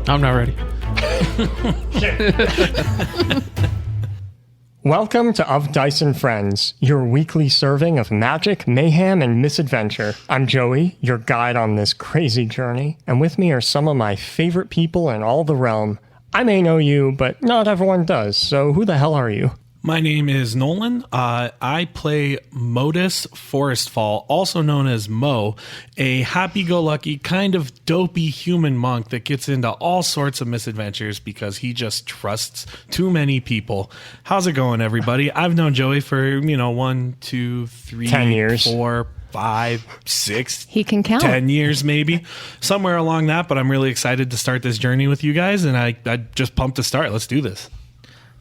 I'm not ready. Welcome to Of Dice and Friends, your weekly serving of magic, mayhem, and misadventure. I'm Joey, your guide on this crazy journey, and with me are some of my favorite people in all the realm. I may know you, but not everyone does, so who the hell are you? My name is Nolan. I play Modus Forestfall, also known as Mo, a happy-go-lucky, kind of dopey human monk that gets into all sorts of misadventures because he just trusts too many people. How's it going, everybody? I've known Joey for, 1, 2, 3, 10 years. 4, 5, 6. He can count. 10 years, maybe. Somewhere along that, but I'm really excited to start this journey with you guys, and I just pumped to start. Let's do this.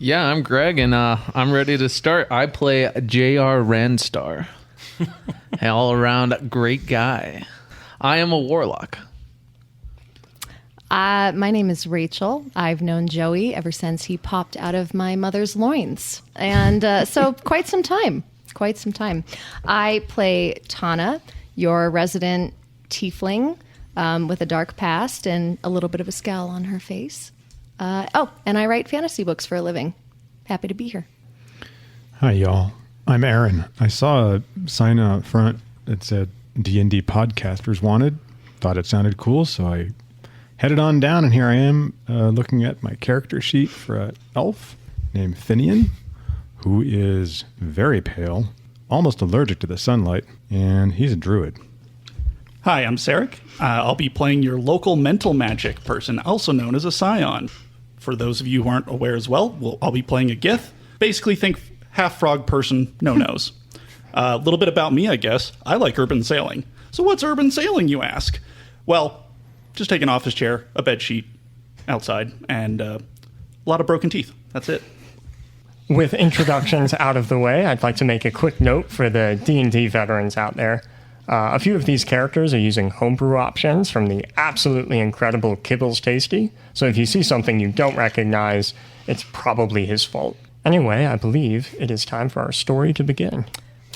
Yeah, I'm Greg, and I'm ready to start. I play J.R. Randstar. All around great guy. I am a warlock. My name is Rachel. I've known Joey ever since he popped out of my mother's loins. And so quite some time. I play Tana, your resident tiefling with a dark past and a little bit of a scowl on her face. And I write fantasy books for a living. Happy to be here. Hi, y'all. I'm Aaron. I saw a sign out front that said D&D Podcasters Wanted. Thought it sounded cool, so I headed on down, and here I am looking at my character sheet for an elf named Finian, who is very pale, almost allergic to the sunlight, and he's a druid. Hi, I'm Sarek. I'll be playing your local mental magic person, also known as a scion. For those of you who aren't aware as well, I'll be playing a Gith. Basically, think half-frog person, no nose. A little bit about me, I guess. I like urban sailing. So what's urban sailing, you ask? Well, just take an office chair, a bed sheet outside, and a lot of broken teeth. That's it. With introductions out of the way, I'd like to make a quick note for the D&D veterans out there. A few of these characters are using homebrew options from the absolutely incredible KibblesTasty, so if you see something you don't recognize, it's probably his fault. Anyway, I believe it is time for our story to begin.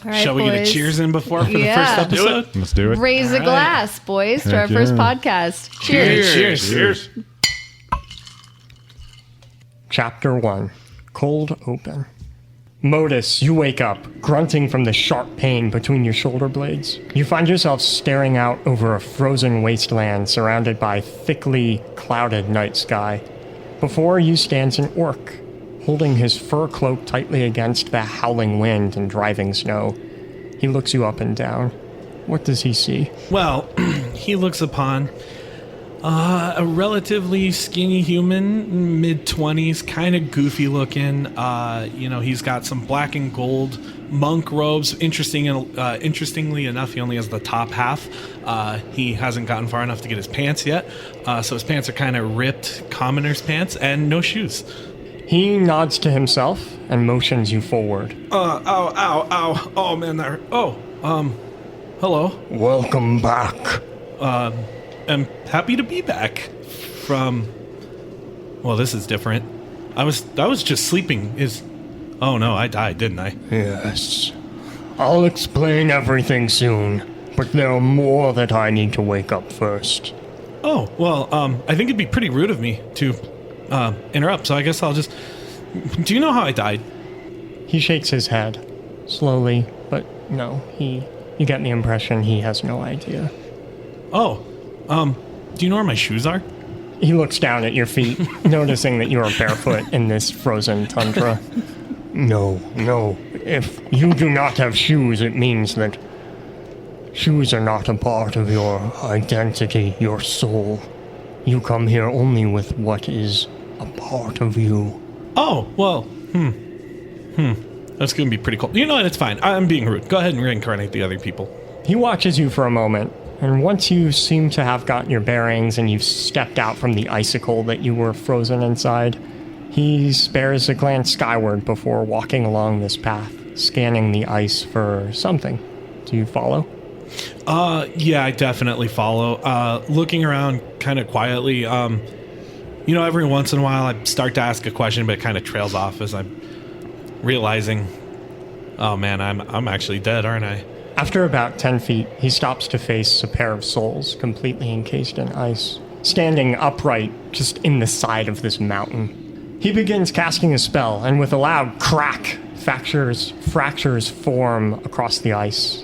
All right, Shall we get a cheers in before for the first episode? Let's do it. Raise a glass, boys, to our first podcast. Cheers. Chapter 1. Cold Open. Modus, you wake up, grunting from the sharp pain between your shoulder blades. You find yourself staring out over a frozen wasteland surrounded by thickly clouded night sky. Before you stands an orc, holding his fur cloak tightly against the howling wind and driving snow. He looks you up and down. What does he see? Well, he looks upon a relatively skinny human, mid-20s, kind of goofy looking. He's got some black and gold monk robes. Interestingly enough, he only has the top half. He hasn't gotten far enough to get his pants yet. So his pants are kind of ripped commoner's pants and no shoes. He nods to himself and motions you forward. Ow. Oh, man, that hurt. Hello. Welcome back. I'm happy to be back from... Well, this is different. I was just sleeping. Oh no, I died, didn't I? Yes. I'll explain everything soon, but there are more that I need to wake up first. Oh, well, I think it'd be pretty rude of me to interrupt, so I guess I'll just... Do you know how I died? He shakes his head, slowly, but no, you get the impression he has no idea. Oh, do you know where my shoes are? He looks down at your feet, noticing that you are barefoot in this frozen tundra. No. If you do not have shoes, it means that shoes are not a part of your identity, your soul. You come here only with what is a part of you. Oh, well, That's gonna be pretty cool. You know what, it's fine. I'm being rude. Go ahead and reincarnate the other people. He watches you for a moment, and once you seem to have gotten your bearings and you've stepped out from the icicle that you were frozen inside, he spares a glance skyward before walking along this path, scanning the ice for something. Do you follow? Yeah, I definitely follow. Looking around kind of quietly. Every once in a while I start to ask a question, but it kind of trails off as I'm realizing, oh man, I'm actually dead, aren't I? After about 10 feet, he stops to face a pair of souls completely encased in ice. standing upright just in the side of this mountain. He begins casting a spell, and with a loud crack, fractures form across the ice.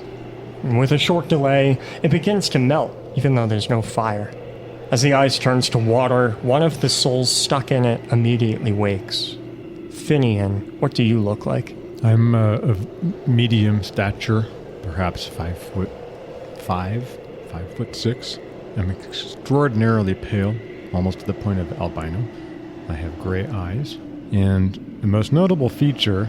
And with a short delay, it begins to melt, even though there's no fire. As the ice turns to water, one of the souls stuck in it immediately wakes. Finian, what do you look like? I'm of medium stature, perhaps 5'6". I'm extraordinarily pale, almost to the point of albino. I have gray eyes, and the most notable feature,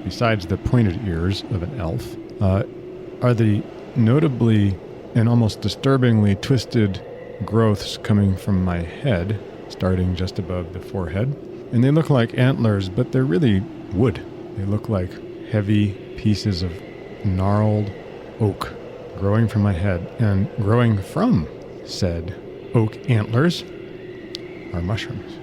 besides the pointed ears of an elf, are the notably and almost disturbingly twisted growths coming from my head, starting just above the forehead. And they look like antlers, but they're really wood. They look like heavy pieces of gnarled oak growing from my head, and growing from said oak antlers are mushrooms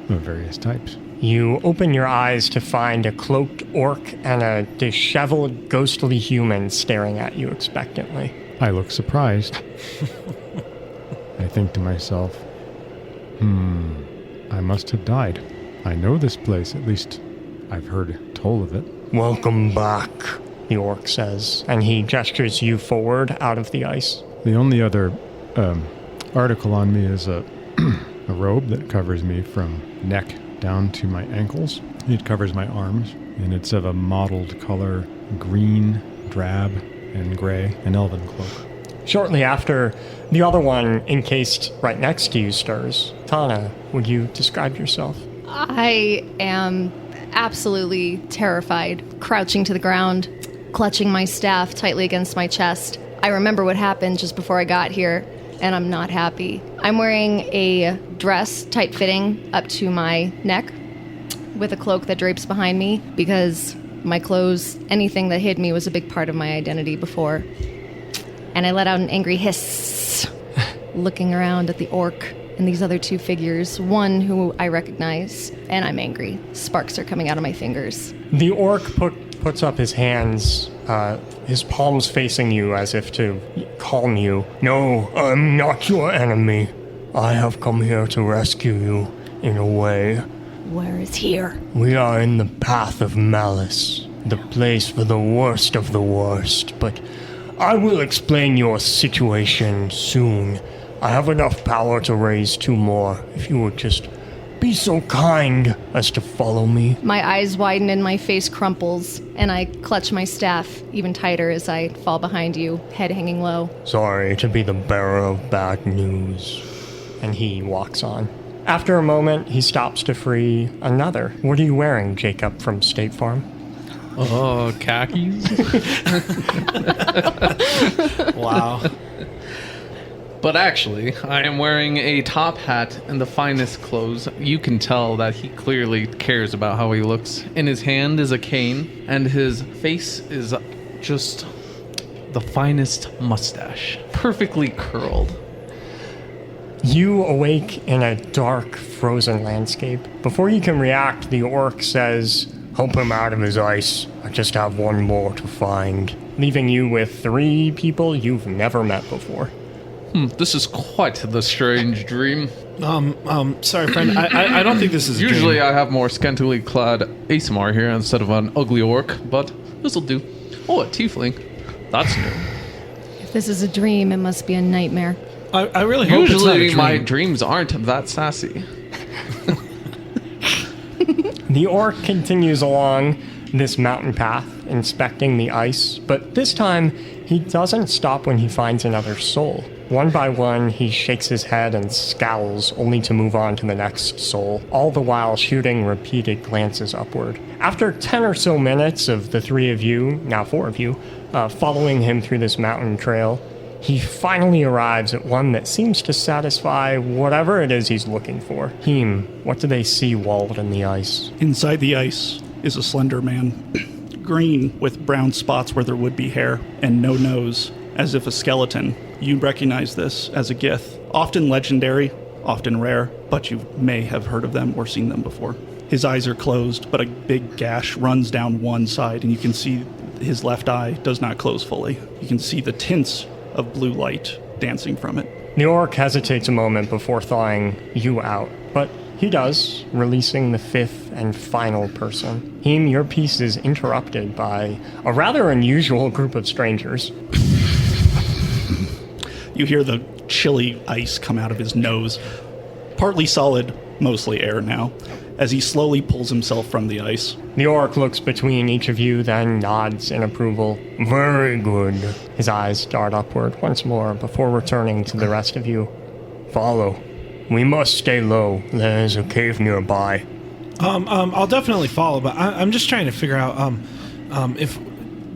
of various types. You open your eyes to find a cloaked orc and a disheveled, ghostly human staring at you expectantly. I look surprised. I think to myself, I must have died. I know this place, at least I've heard told of it. Welcome back, the orc says, and he gestures you forward out of the ice. The only other article on me is a robe that covers me from neck down to my ankles. It covers my arms, and it's of a mottled color, green, drab, and gray, an elven cloak. Shortly after, the other one encased right next to you stirs. Tana, would you describe yourself? I am absolutely terrified, crouching to the ground, clutching my staff tightly against my chest. I remember what happened just before I got here, and I'm not happy. I'm wearing a dress, tight-fitting, up to my neck, with a cloak that drapes behind me, because my clothes, anything that hid me, was a big part of my identity before. And I let out an angry hiss, looking around at the orc and these other two figures, one who I recognize, and I'm angry. Sparks are coming out of my fingers. The orc puts up his hands, his palms facing you as if to calm you. No, I'm not your enemy. I have come here to rescue you, in a way. Where is here? We are in the path of malice, the place for the worst of the worst, but I will explain your situation soon. I have enough power to raise 2 more, if you would just be so kind as to follow me. My eyes widen and my face crumples, and I clutch my staff even tighter as I fall behind you, head hanging low. Sorry to be the bearer of bad news. And he walks on. After a moment, he stops to free another. What are you wearing, Jacob from State Farm? Oh, khakis? Wow. But actually, I am wearing a top hat and the finest clothes. You can tell that he clearly cares about how he looks. In his hand is a cane, and his face is just the finest mustache. Perfectly curled. You awake in a dark, frozen landscape. Before you can react, the orc says, "Help him out of his ice. I just have 1 more to find," leaving you with 3 people you've never met before. This is quite the strange dream. Sorry, friend. I don't think this is a Usually dream. I have more scantily clad ASMR here instead of an ugly orc, but this'll do. Oh, a tiefling. That's new. If this is a dream, it must be a nightmare. I really hope it's not a Usually dream. my dreams aren't that sassy. The orc continues along this mountain path, inspecting the ice, but this time he doesn't stop when he finds another soul. One by one, he shakes his head and scowls, only to move on to the next soul, all the while shooting repeated glances upward. After 10 or so minutes of the 3 of you, now 4 of you, following him through this mountain trail, he finally arrives at one that seems to satisfy whatever it is he's looking for. Heem, what do they see walled in the ice? Inside the ice is a slender man, green with brown spots where there would be hair, and no nose, as if a skeleton. You recognize this as a Gith, often legendary, often rare, but you may have heard of them or seen them before. His eyes are closed, but a big gash runs down one side, and you can see his left eye does not close fully. You can see the tints of blue light dancing from it. The orc hesitates a moment before thawing you out, but he does, releasing the fifth and final person. Heem, your piece is interrupted by a rather unusual group of strangers. You hear the chilly ice come out of his nose, partly solid, mostly air now, as he slowly pulls himself from the ice. The orc looks between each of you, then nods in approval. Very good. His eyes dart upward once more before returning to the rest of you. Follow. We must stay low. There's a cave nearby. I'll definitely follow, but I'm just trying to figure out, if...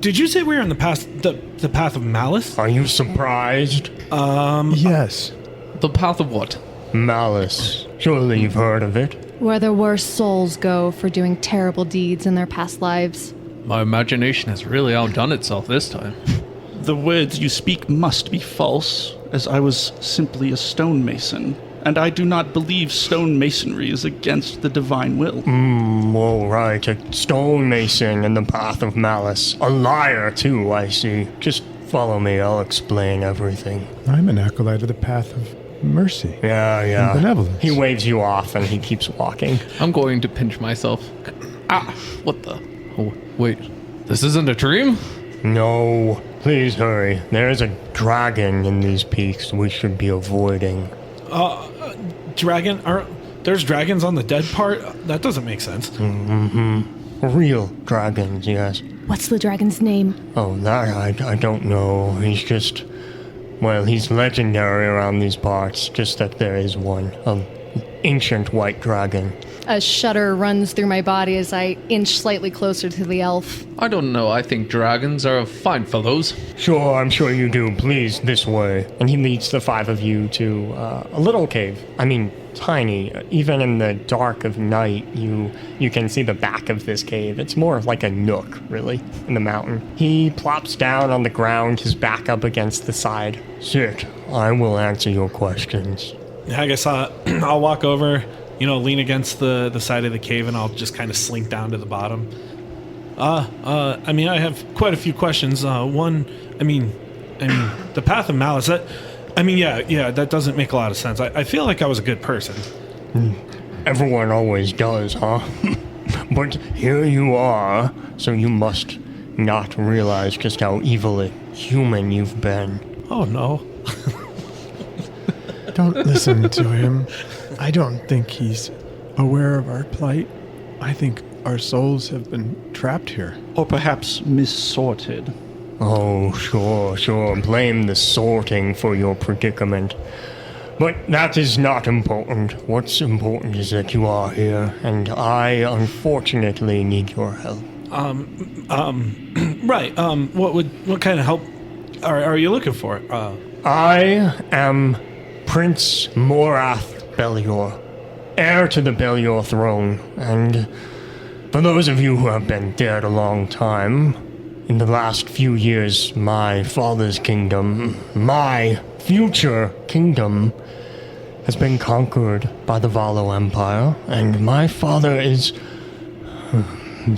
Did you say we were on the path of malice? Are you surprised? Yes. The path of what? Malice. Surely you've heard of it. Where the worst souls go for doing terrible deeds in their past lives. My imagination has really outdone itself this time. The words you speak must be false, as I was simply a stonemason, and I do not believe stonemasonry is against the divine will. All right, a stonemason in the path of malice. A liar, too, I see. Just follow me, I'll explain everything. I'm an acolyte of the path of mercy. Yeah. And benevolence. He waves you off and he keeps walking. I'm going to pinch myself. Ah, what the? Oh, wait. This isn't a dream? No, please hurry. There's a dragon in these peaks we should be avoiding. Dragon? There's dragons on the dead part? That doesn't make sense. Real dragons, yes. What's the dragon's name? Oh, that I don't know. He's just... Well, he's legendary around these parts, just that there is one. An ancient white dragon. A shudder runs through my body as I inch slightly closer to the elf. I don't know. I think dragons are fine fellows. Sure, I'm sure you do. Please, this way. And he leads the five of you to a little cave. I mean, tiny. Even in the dark of night, you can see the back of this cave. It's more of like a nook, really, in the mountain. He plops down on the ground, his back up against the side. Sit. I will answer your questions. I guess I'll walk over, lean against the side of the cave, and I'll just kind of slink down to the bottom. I have quite a few questions. One, the path of malice, that doesn't make a lot of sense. I feel like I was a good person. Everyone always does, huh? But here you are, so you must not realize just how evil a human you've been. Oh, no. Don't listen to him. I don't think he's aware of our plight. I think our souls have been trapped here. Or perhaps missorted. Oh, sure. Blame the sorting for your predicament. But that is not important. What's important is that you are here, and I unfortunately need your help. Right. What kind of help are you looking for? I am Prince Morath Belior, heir to the Belior throne, and for those of you who have been dead a long time, in the last few years, my father's kingdom, my future kingdom, has been conquered by the Valo Empire, and my father is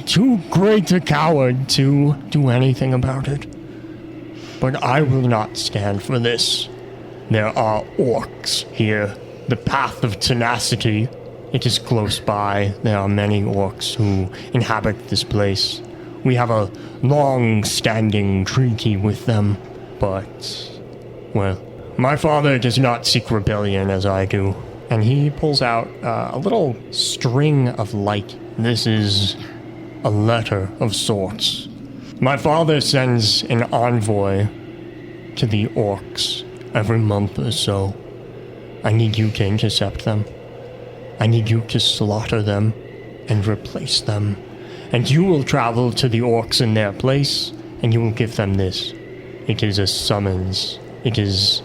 too great a coward to do anything about it. But I will not stand for this. There are orcs here. The Path of Tenacity. It is close by. There are many orcs who inhabit this place. We have a long-standing treaty with them. But, well, my father does not seek rebellion as I do. And he pulls out a little string of light. This is a letter of sorts. My father sends an envoy to the orcs every month or so. I need you to intercept them. I need you to slaughter them and replace them. And you will travel to the orcs in their place, and you will give them this. It is a summons. It is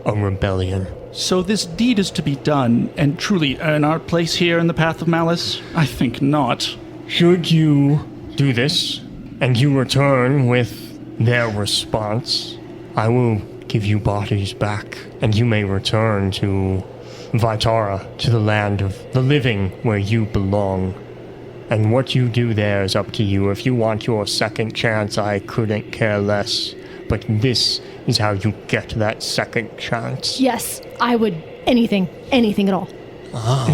a rebellion. So this deed is to be done, and truly earn our place here in the Path of Malice? I think not. Should you do this, and you return with their response, I will give you bodies back, and you may return to Vitara, to the land of the living where you belong. And what you do there is up to you. If you want your second chance, I couldn't care less. but this is how you get that second chance. Yes, I would. Anything at all. Oh,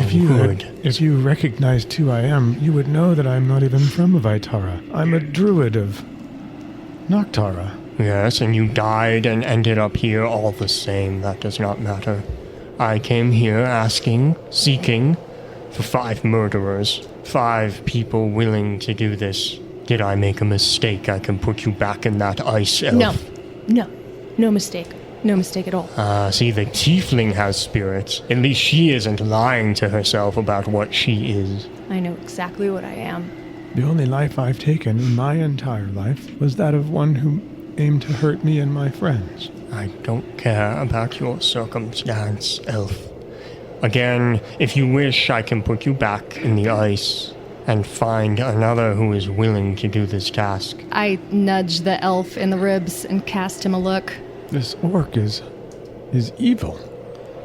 If you recognized who I am, you would know that I'm not even from Vitara. I'm a druid of Noctara. Yes, and you died and ended up here all the same. That does not matter. I came here seeking for 5 murderers. 5 people willing to do this. Did I make a mistake? I can put you back in that ice elf. No mistake. No mistake at all. See, the tiefling has spirits. At least she isn't lying to herself about what she is. I know exactly what I am. The only life I've taken in my entire life was that of one who aimed to hurt me and my friends. I don't care about your circumstance, elf. Again, if you wish, I can put you back in the ice and find another who is willing to do this task. I nudge the elf in the ribs and cast him a look. This orc is evil.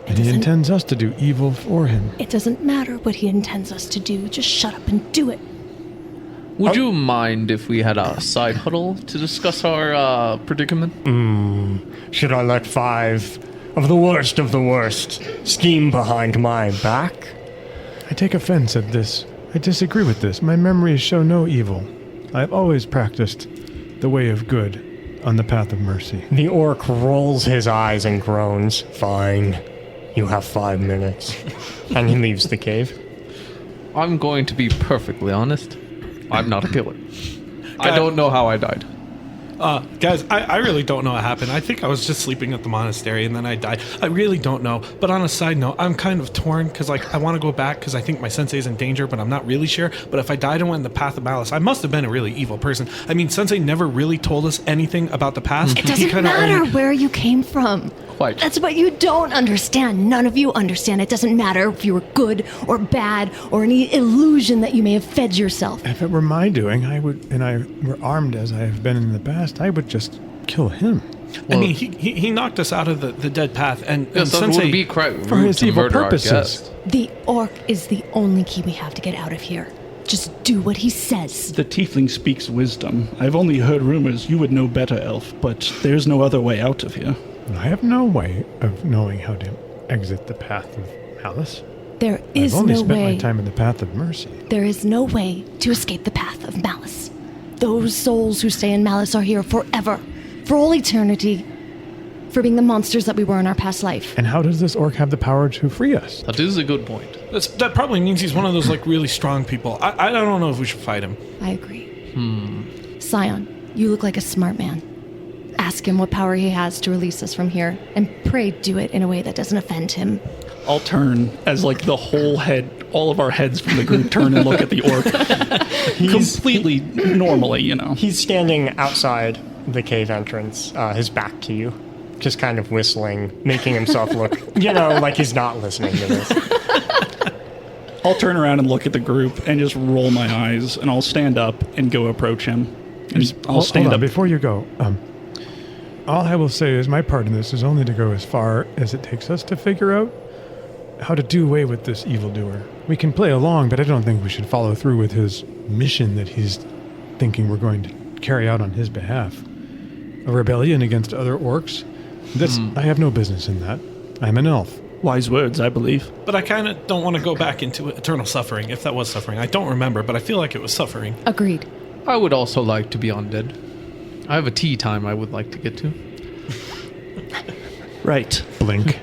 And he intends us to do evil for him. It doesn't matter what he intends us to do. Just shut up and do it. Would you mind if we had a side huddle to discuss our predicament? Should I let 5 of the worst scheme behind my back? I take offense at this. I disagree with this. My memories show no evil. I've always practiced the way of good on the path of mercy. The orc rolls his eyes and groans. Fine. You have 5 minutes. And he leaves the cave. I'm going to be perfectly honest. I'm not a killer. I don't know how I died. Guys, I really don't know what happened. I think I was just sleeping at the monastery and then I died. I really don't know. But on a side note, I'm kind of torn because, like, I want to go back because I think my sensei's in danger, but I'm not really sure. But if I died and went in the path of malice, I must have been a really evil person. I mean, sensei never really told us anything about the past. It doesn't matter where you came from. Quite. That's what you don't understand. None of you understand. It doesn't matter if you were good or bad or any illusion that you may have fed yourself. If it were my doing, I were armed as I have been in the past, I would just kill him. I mean, he knocked us out of the dead path, and Yes, that sensei would be quite for rude his to evil murder our purposes. guest. The orc is the only key we have to get out of here. Just do what he says. The tiefling speaks wisdom. I've only heard rumors. You would know better, elf, but there's no other way out of here. I have no way of knowing how to exit the path of malice. There is I've only no spent way. my time in the path of mercy. There is no way to escape the path of malice. Those souls who stay in malice are here forever, for all eternity, for being the monsters that we were in our past life. And how does this orc have the power to free us? That is a good point. that probably means he's one of those, like, really strong people. I don't know if we should fight him. I agree. Scion, you look like a smart man. Ask him what power he has to release us from here, and pray do it in a way that doesn't offend him. I'll turn as like the whole head, all of our heads from the group turn and look at the orc. Completely normally, you know. He's standing outside the cave entrance, his back to you, just kind of whistling, making himself look, like he's not listening to this. I'll turn around and look at the group and just roll my eyes, and I'll stand up and go approach him. And I'll stand Hold on, up. before you go. All I will say is my part in this is only to go as far as it takes us to figure out how to do away with this evildoer. We can play along, but I don't think we should follow through with his mission that he's thinking we're going to carry out on his behalf. A rebellion against other orcs? I have no business in that. I'm an elf. Wise words, I believe. But I kind of don't want to go back into eternal suffering, if that was suffering. I don't remember, but I feel like it was suffering. Agreed. I would also like to be undead. I have a tea time I would like to get to. Right. Blink.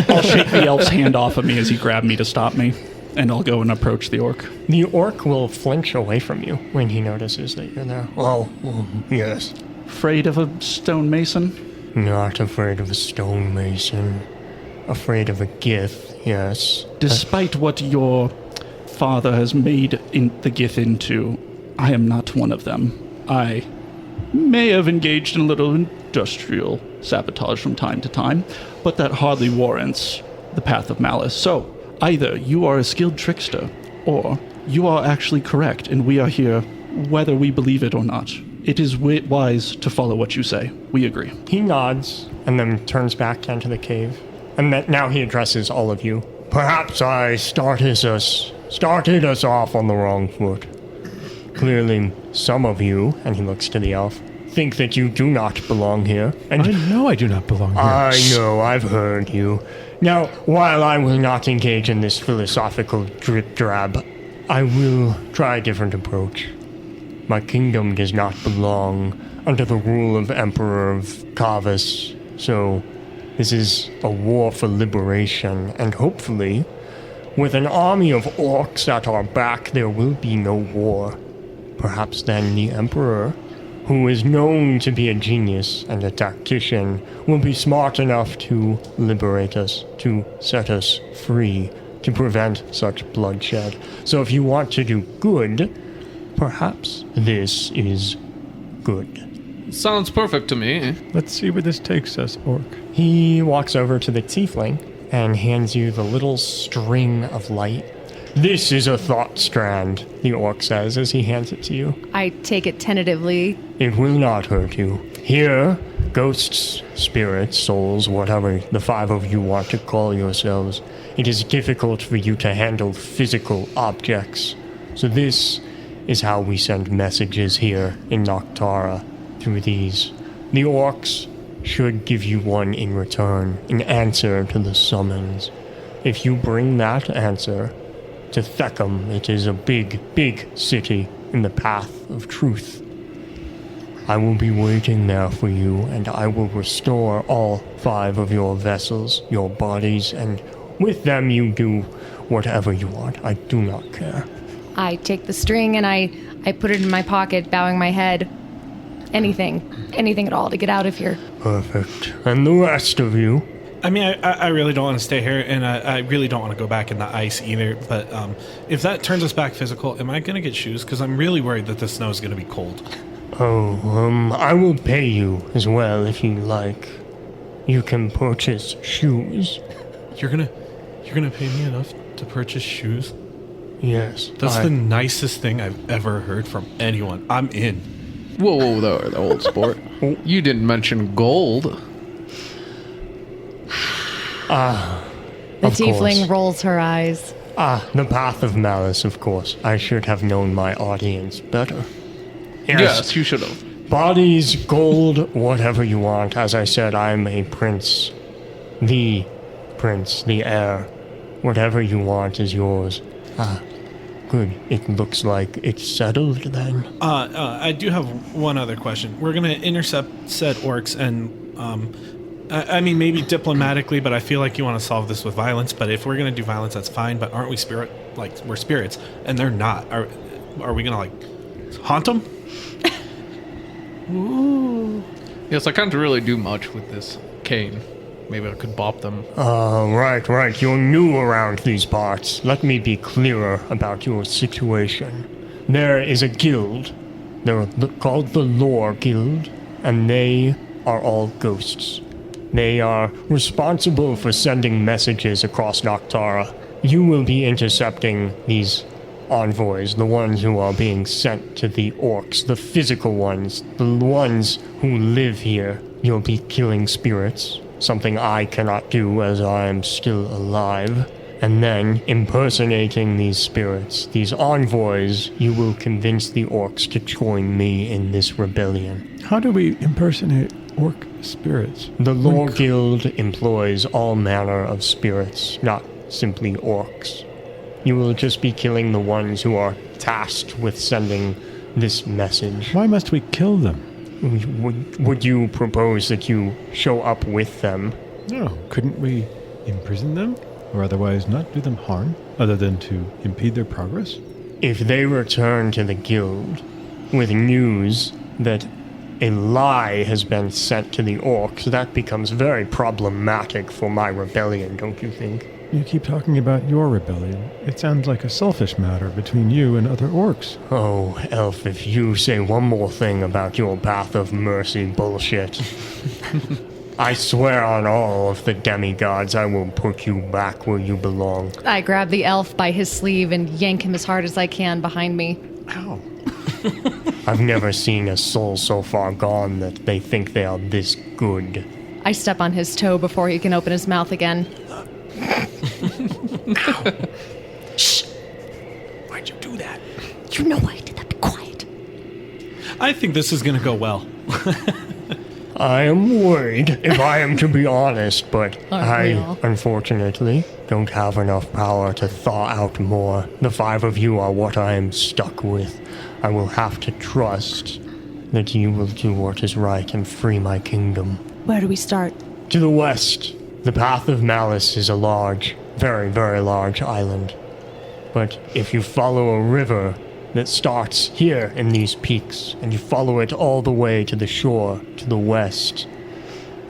I'll shake the elf's hand off of me as he grabbed me to stop me, and I'll go and approach the orc. The orc will flinch away from you when he notices that you're there. Oh, yes. Afraid of a stonemason? Not afraid of a stonemason. Afraid of a gith, yes. Despite what your father has made the gith into, I am not one of them. I may have engaged in a little industrial sabotage from time to time, but that hardly warrants the path of malice. So, either you are a skilled trickster, or you are actually correct, and we are here whether we believe it or not. It is wise to follow what you say. We agree. He nods and then turns back into the cave. And now he addresses all of you. Perhaps I started us off on the wrong foot. Clearly, some of you, and he looks to the elf, think that you do not belong here. And I know I do not belong here. I know, I've heard you. Now, while I will not engage in this philosophical drip-drab, I will try a different approach. My kingdom does not belong under the rule of Emperor of Kavas, so this is a war for liberation, and hopefully, with an army of orcs at our back, there will be no war. Perhaps then the Emperor, who is known to be a genius and a tactician, will be smart enough to liberate us, to set us free, to prevent such bloodshed. So if you want to do good, perhaps this is good. Sounds perfect to me. Let's see where this takes us, Orc. He walks over to the tiefling and hands you the little string of light. This is a thought strand, the orc says as he hands it to you. I take it tentatively. It will not hurt you. Here, ghosts, spirits, souls, whatever the five of you want to call yourselves, it is difficult for you to handle physical objects. So this is how we send messages here in Noctara, through these. The orcs should give you one in return, an answer to the summons. If you bring that answer to Theckham, it is a big, big city in the path of truth. I will be waiting there for you, and I will restore all 5 of your vessels, your bodies, and with them you do whatever you want. I do not care. I take the string and I put it in my pocket, bowing my head. Anything at all to get out of here. Perfect. And the rest of you? I mean, I really don't want to stay here, and I really don't want to go back in the ice either. But if that turns us back physical, am I going to get shoes? Because I'm really worried that the snow is going to be cold. I will pay you as well if you like. You can purchase shoes. You're gonna pay me enough to purchase shoes? Yes. That's the nicest thing I've ever heard from anyone. I'm in. Whoa, the old sport. You didn't mention gold. The Of tiefling course. rolls her eyes. The path of malice, of course. I should have known my audience better. Yes, you should have. Bodies, gold, whatever you want. As I said, I'm a prince. The prince, the heir. Whatever you want is yours. Good. It looks like it's settled then. I do have one other question. We're gonna intercept said orcs, and I mean maybe diplomatically, but I feel like you want to solve this with violence. But if we're gonna do violence, that's fine. But aren't we we're spirits, and they're not? Are we gonna haunt them? Ooh. Yes, I can't really do much with this cane. Maybe I could bop them. Right. You're new around these parts. Let me be clearer about your situation. There is a guild. They're called the Lore Guild, and they are all ghosts. They are responsible for sending messages across Noctara. You will be intercepting these envoys, the ones who are being sent to the orcs, the physical ones, the ones who live here. You'll be killing spirits, something I cannot do as I am still alive. And then, impersonating these spirits, these envoys, you will convince the orcs to join me in this rebellion. How do we impersonate orc spirits? The Lore Guild employs all manner of spirits, not simply orcs. You will just be killing the ones who are tasked with sending this message. Why must we kill them? Would you propose that you show up with them? No, couldn't we imprison them? Or otherwise not do them harm, other than to impede their progress? If they return to the guild with news that a lie has been sent to the orcs, that becomes very problematic for my rebellion, don't you think? You keep talking about your rebellion. It sounds like a selfish matter between you and other orcs. Oh, Elf, if you say one more thing about your path of mercy bullshit, I swear on all of the demigods I will put you back where you belong. I grab the elf by his sleeve and yank him as hard as I can behind me. Ow. I've never seen a soul so far gone that they think they are this good. I step on his toe before he can open his mouth again. Shh! Why'd you do that? You know I did that. Be quiet. I think this is gonna go well. I am worried, if I am to be honest, but Aren't we all? unfortunately, don't have enough power to thaw out more. The 5 of you are what I am stuck with. I will have to trust that you will do what is right and free my kingdom. Where do we start? To the west, the Path of Malice is a large, very, very large island. But if you follow a river that starts here in these peaks, and you follow it all the way to the shore, to the west,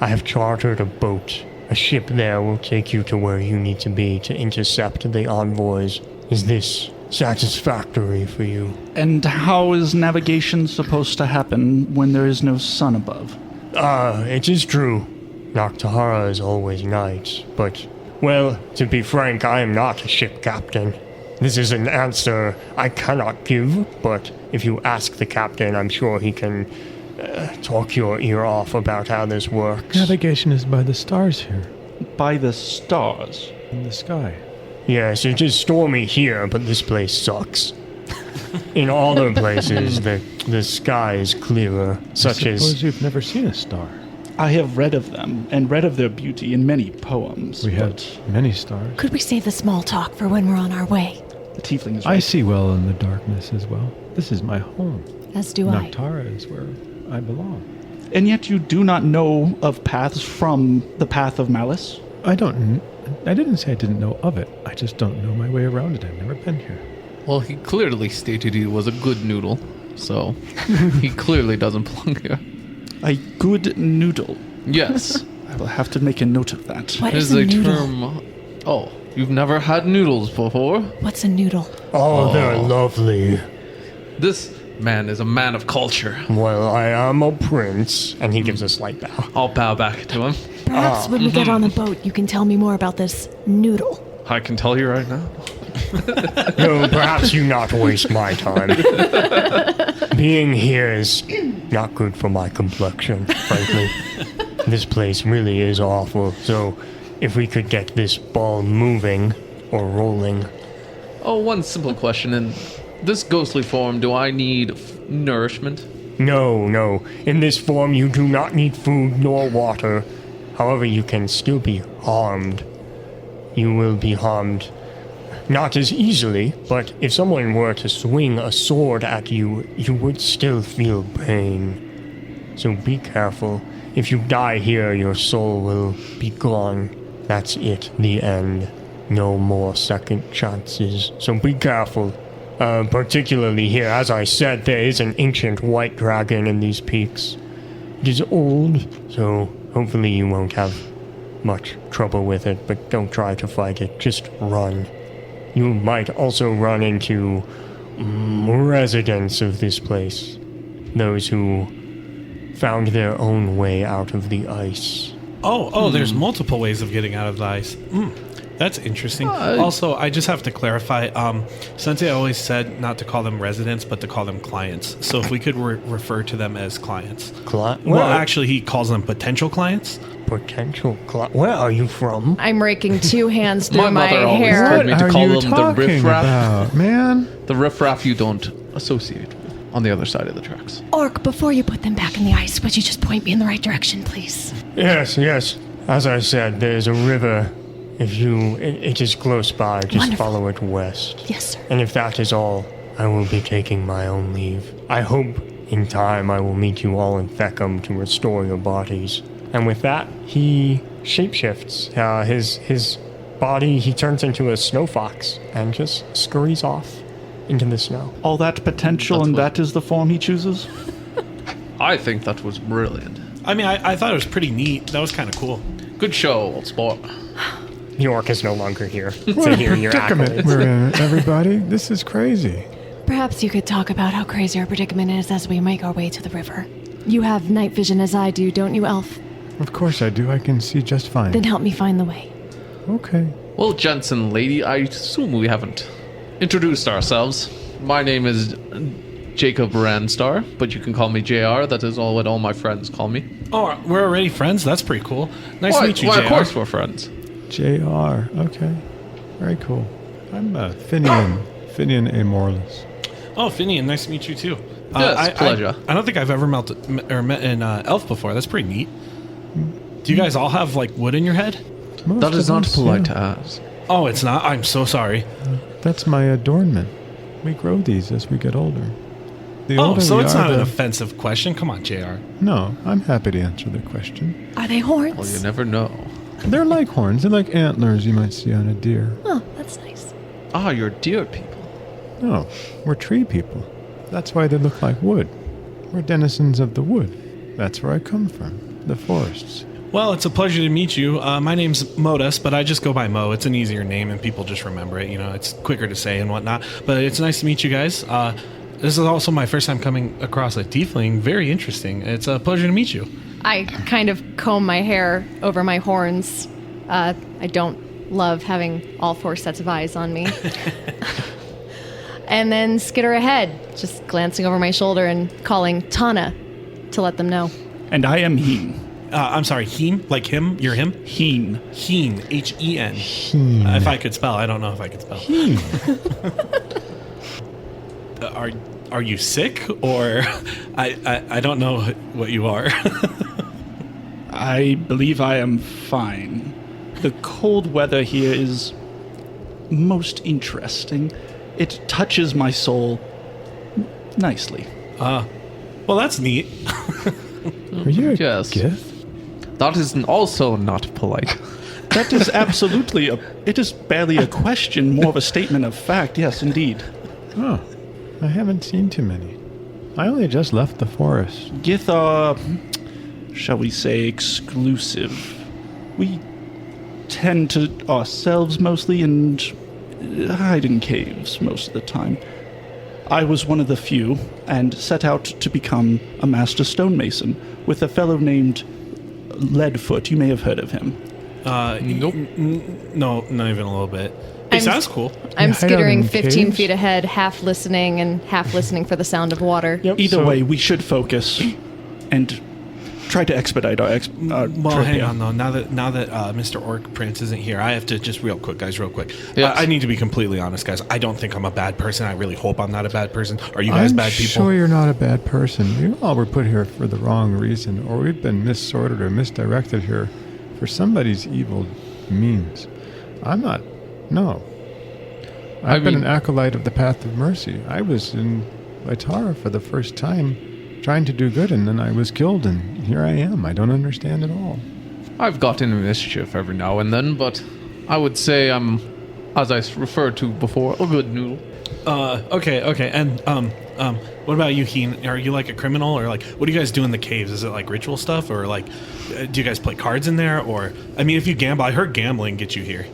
I have chartered a boat. A ship there will take you to where you need to be to intercept the envoys. Is this satisfactory for you? And how is navigation supposed to happen when there is no sun above? It is true. Noctara is always night, but, well, to be frank, I am not a ship captain. This is an answer I cannot give, but if you ask the captain, I'm sure he can talk your ear off about how this works. Navigation is by the stars here, By the stars. in the sky. Yes, it is stormy here, but this place sucks. In other places, the sky is clearer, such I suppose as... you've never seen a star. I have read of them, and read of their beauty in many poems. We have but many stars. Could we save the small talk for when we're on our way? the tiefling is I right. see well in the darkness as well. This is my home. As do I. Noctara is where I belong. And yet you do not know of paths from the Path of Malice? I didn't say I didn't know of it. I just don't know my way around it. I've never been here. Well, he clearly stated he was a good noodle, so he clearly doesn't belong here. A good noodle. Yes. I will have to make a note of that. What It is is a a noodle? term. Oh, you've never had noodles before? What's a noodle? Oh, they're lovely. This man is a man of culture. Well, I am a prince. And he gives a slight bow. I'll bow back to him. Perhaps when we get on the boat, you can tell me more about this noodle. I can tell you right now. No, perhaps you not waste my time. Being here is not good for my complexion, frankly. This place really is awful, so if we could get this ball moving or rolling. Oh, one simple question. In this ghostly form, do I need nourishment? No. In this form, you do not need food nor water. However, you can still be harmed. You will be harmed not as easily, but if someone were to swing a sword at you, you would still feel pain. So be careful. If you die here, your soul will be gone. That's it, the end. No more second chances. So be careful. Particularly here, as I said, there is an ancient white dragon in these peaks. It is old, so hopefully you won't have much trouble with it, but don't try to fight it. Just run. You might also run into residents of this place. Those who found their own way out of the ice. Oh, there's multiple ways of getting out of the ice. That's interesting. Also, I just have to clarify. Sensei always said not to call them residents, but to call them clients. So if we could refer to them as clients. Well, actually, he calls them potential clients. Potential client. Where are you from? I'm raking 2 hands through My my mother always hair. told me to call them the talking riffraff. about, man? The riffraff you don't associate with on the other side of the tracks. Orc, before you put them back in the ice, would you just point me in the right direction, please? Yes. As I said, there's a river. It is close by. Just Wonderful. follow it west. Yes, sir. And if that is all, I will be taking my own leave. I hope in time I will meet you all in Theckham to restore your bodies. And with that, he shapeshifts. His body, he turns into a snow fox and just scurries off into the snow. All that potential, That's and what- that is the form he chooses? I think that was brilliant. I mean, I thought it was pretty neat. That was kind of cool. Good show, old sport. The orc is no longer here What to a hear your predicament accolades. we're in, everybody. This is crazy. Perhaps you could talk about how crazy our predicament is as we make our way to the river. You have night vision as I do, don't you, Elf? Of course I do. I can see just fine. Then help me find the way. Okay. Well, gents and lady, I assume we haven't introduced ourselves. My name is Jacob Ranstar, but you can call me JR. That is all what all my friends call me. Oh, we're already friends? That's pretty cool. Nice to meet you, Why, JR. of course we're friends. JR. Okay. Very cool. I'm Finian. Finian Amorless. Oh, Finian, nice to meet you too. Yes, pleasure. I don't think I've ever met an elf before. That's pretty neat. Do you guys all have like wood in your head? Most That is of not us, polite yeah. to ask. Oh, it's not. I'm so sorry. That's my adornment. We grow these as we get older. The Oh, older so we it's are, not an the- offensive question. Come on, Jr. No, I'm happy to answer the question. Are they horns? Well, you never know. They're like horns. They're like antlers you might see on a deer. Oh, that's nice. Ah, you're deer people. No, we're tree people. That's why they look like wood. We're denizens of the wood. That's where I come from, the forests. Well, it's a pleasure to meet you. My name's Modus, but I just go by Mo. It's an easier name, and people just remember it. You know, it's quicker to say and whatnot. But it's nice to meet you guys. This is also my first time coming across a tiefling. Very interesting. It's a pleasure to meet you. I kind of comb my hair over my horns. I don't love having all 4 sets of eyes on me. And then skitter ahead, just glancing over my shoulder and calling Tana to let them know. And I am Heen. I'm sorry, Heen? Like him? You're him? Heen. Heen. H-E-N. If I could spell. I don't know if I could spell. Are you sick? Or I don't know what you are. I believe I am fine. The cold weather here is most interesting. It touches my soul nicely. Well, that's neat. Are you a Yes. Gith? That is also not polite. That is absolutely it is barely a question, more of a statement of fact. Yes, indeed. Oh, I haven't seen too many. I only just left the forest. Gith are, shall we say, exclusive. We tend to ourselves mostly and hide in caves most of the time. I was one of the few and set out to become a master stonemason with a fellow named Leadfoot. You may have heard of him. Nope. No, not even a little bit. It sounds cool. I'm hide out skittering in 15 caves? feet ahead, half listening and half listening for the sound of water. Either so- way, we should focus and try to expedite our Well, trip hang here. on though. Now that Mr. Orc Prince isn't here, I have to just real quick. Yes. I need to be completely honest, guys. I don't think I'm a bad person. I really hope I'm not a bad person. Are you guys I'm bad people? sure you're not a bad person. You all were put here for the wrong reason, or we've been missorted or misdirected here for somebody's evil means. I'm not. No. I've been mean- an acolyte of the Path of Mercy. I was in Noctara for the first time, trying to do good, and then I was killed, and here I am. I don't understand at all. I've gotten in mischief every now and then, but I would say I'm, as I referred to before, a good noodle. Okay. And what about you, Heen? Are you like a criminal, or like what do you guys do in the caves? Is it like ritual stuff, or like do you guys play cards in there? Or I mean, if you gamble, I heard gambling gets you here.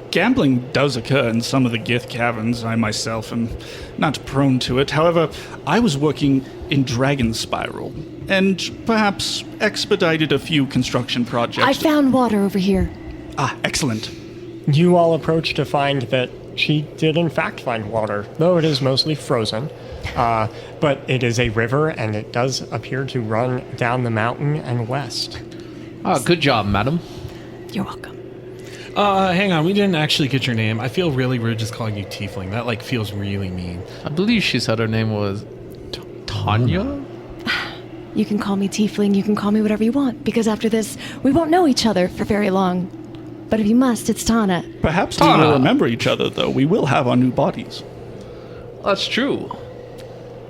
Gambling does occur in some of the Gith caverns. I myself am not prone to it. However, I was working in Dragon Spiral and perhaps expedited a few construction projects. I found water over here. Excellent. You all approach to find that she did in fact find water, though it is mostly frozen. But it is a river, and it does appear to run down the mountain and west. Ah, good job, madam. You're welcome. Hang on, we didn't actually get your name. I feel really rude just calling you Tiefling. That like feels really mean. I believe she said her name was Tanya? You can call me Tiefling, you can call me whatever you want, because after this, we won't know each other for very long. But if you must, it's Tana. Perhaps we will remember each other, though. We will have our new bodies. That's true.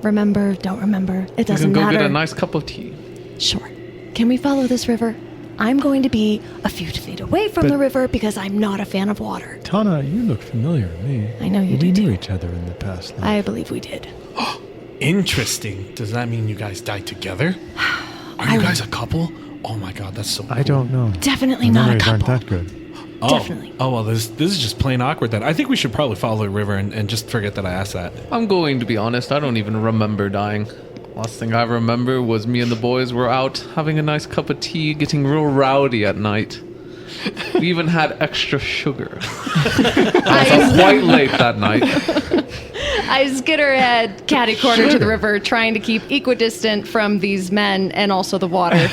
Remember, don't remember, it We doesn't can go matter. get a nice cup of tea. Sure. Can we follow this river? I'm going to be a few feet away from But- the river because I'm not a fan of water. Tana, you look familiar to me. I know you we do, knew too. each other in the past life. I believe we did. Interesting. Does that mean you guys died together? Are you guys a couple? Oh my god, that's so cool. I don't know. Definitely My not a memories couple. aren't that good. Definitely. Oh well, this is just plain awkward then. I think we should probably follow the river and just forget that I asked that. I'm going to be honest, I don't even remember dying. Last thing I remember was me and the boys were out having a nice cup of tea, getting real rowdy at night. We even had extra sugar. I was up quite late that night. I skitter ahead, catty corner to the river, trying to keep equidistant from these men and also the water.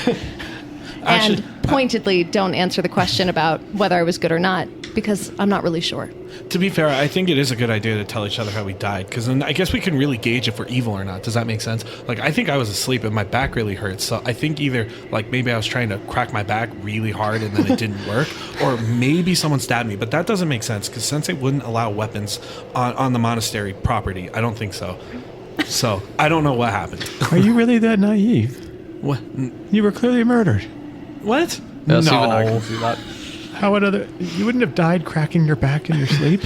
Actually, and pointedly don't answer the question about whether I was good or not. because I'm not really sure. To be fair, I think it is a good idea to tell each other how we died, because then I guess we can really gauge if we're evil or not. Does that make sense? Like, I think I was asleep and my back really hurts, so I think either, like, maybe I was trying to crack my back really hard and then it didn't work, or maybe someone stabbed me, but that doesn't make sense, because Sensei wouldn't allow weapons on the monastery property. I don't think so. So, I don't know what happened. Are you really that naive? What? You were clearly murdered. What? Yes, No. even I can see that. How would you wouldn't have died cracking your back in your sleep?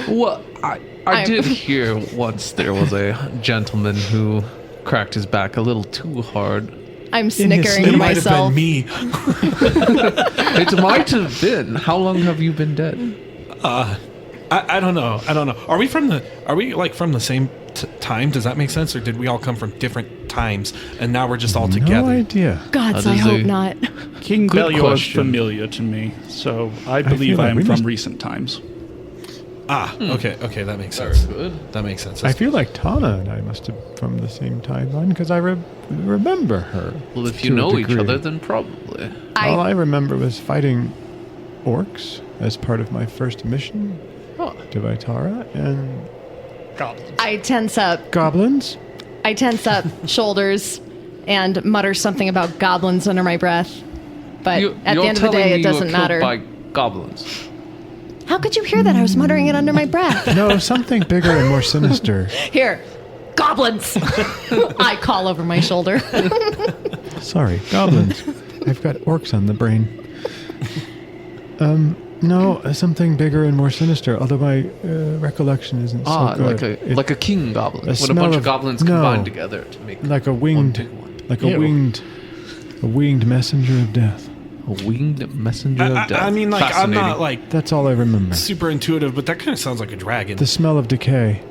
Well, I did hear once there was a gentleman who cracked his back a little too hard. I'm sleep. snickering It to might have myself. been me. It might have been. How long have you been dead? I don't know. Are we from the same time? Does that make sense? Or did we all come from different times and now we're just all together? No idea. Gods, That I is hope a- not. King Good Belior is question. familiar to me, so I feel believe like I am we from must- recent times. Okay, that makes Very sense. good. That makes sense. I feel like Tana and I must have from the same timeline because I remember her. Well, if you to a know each degree. other, then probably. All I remember was fighting orcs as part of my first mission Oh. to Vitara and I tense up. goblins. I tense up shoulders and mutter something about goblins under my breath. But at the end of the day, it doesn't matter. By goblins. How could you hear that? I was muttering it under my breath. No, something bigger and more sinister. Here, goblins! I call over my shoulder. Sorry, goblins. I've got orcs on the brain. No, something bigger and more sinister. Although my recollection isn't so good. like a king goblin. When a smell bunch of of- goblins no. combine together to make like a one winged, big one. like Ew. a winged messenger of death. A winged messenger of death. I mean, like, I'm Fascinating. not like That's all I remember. super intuitive, but that kind of sounds like a dragon. The smell of decay,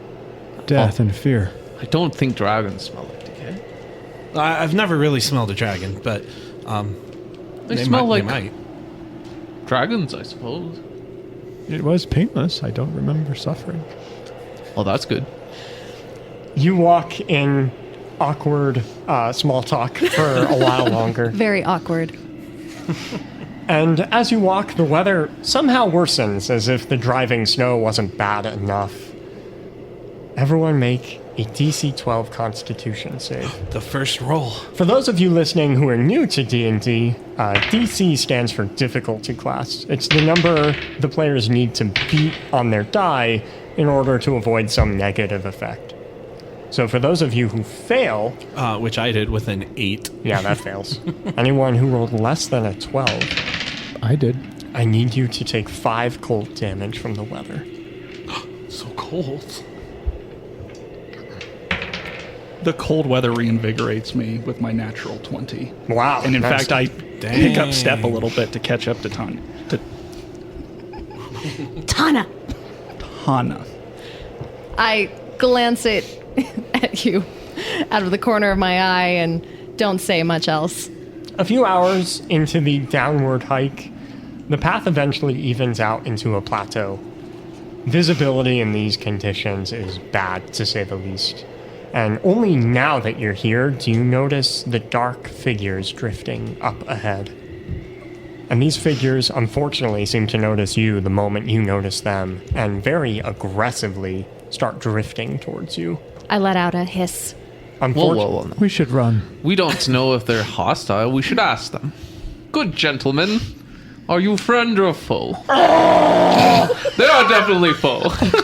death, and fear. I don't think dragons smell like decay. I've never really smelled a dragon, but They smell like They might. dragons, I suppose. It was painless. I don't remember suffering. Well, that's good. You walk in awkward small talk for a while longer. Very awkward. And as you walk, the weather somehow worsens as if the driving snow wasn't bad enough. Everyone make a DC 12 Constitution save. The first roll. For those of you listening who are new to D&D, DC stands for difficulty class. It's the number the players need to beat on their die in order to avoid some negative effect. So for those of you who fail, Which I did with an 8. yeah, that fails. Anyone who rolled less than a 12, I did. I need you to take 5 cold damage from the weather. So cold. The cold weather reinvigorates me with my natural 20. Wow. And in that's- fact, I pick up step a little bit to catch up to Tanya. Tana! Hana. I glance it at you out of the corner of my eye and don't say much else. A few hours into the downward hike, the path eventually evens out into a plateau. Visibility in these conditions is bad, to say the least. And only now that you're here do you notice the dark figures drifting up ahead. And these figures, unfortunately, seem to notice you the moment you notice them, and very aggressively start drifting towards you. I let out a hiss. Whoa. We should run. We don't know if they're hostile. We should ask them. Good gentlemen, are you friend or foe? They are definitely foe.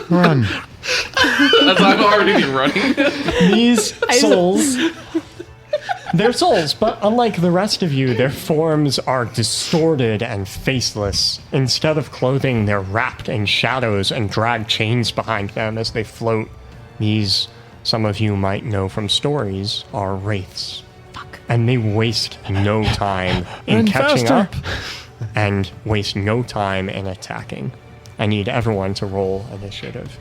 Run. As I'm already running. These souls, they're souls, but unlike the rest of you, their forms are distorted and faceless. Instead of clothing, they're wrapped in shadows and drag chains behind them as they float. These, some of you might know from stories, are wraiths. Fuck. And they waste no time in Run catching faster. up and waste no time in attacking. I need everyone to roll initiative.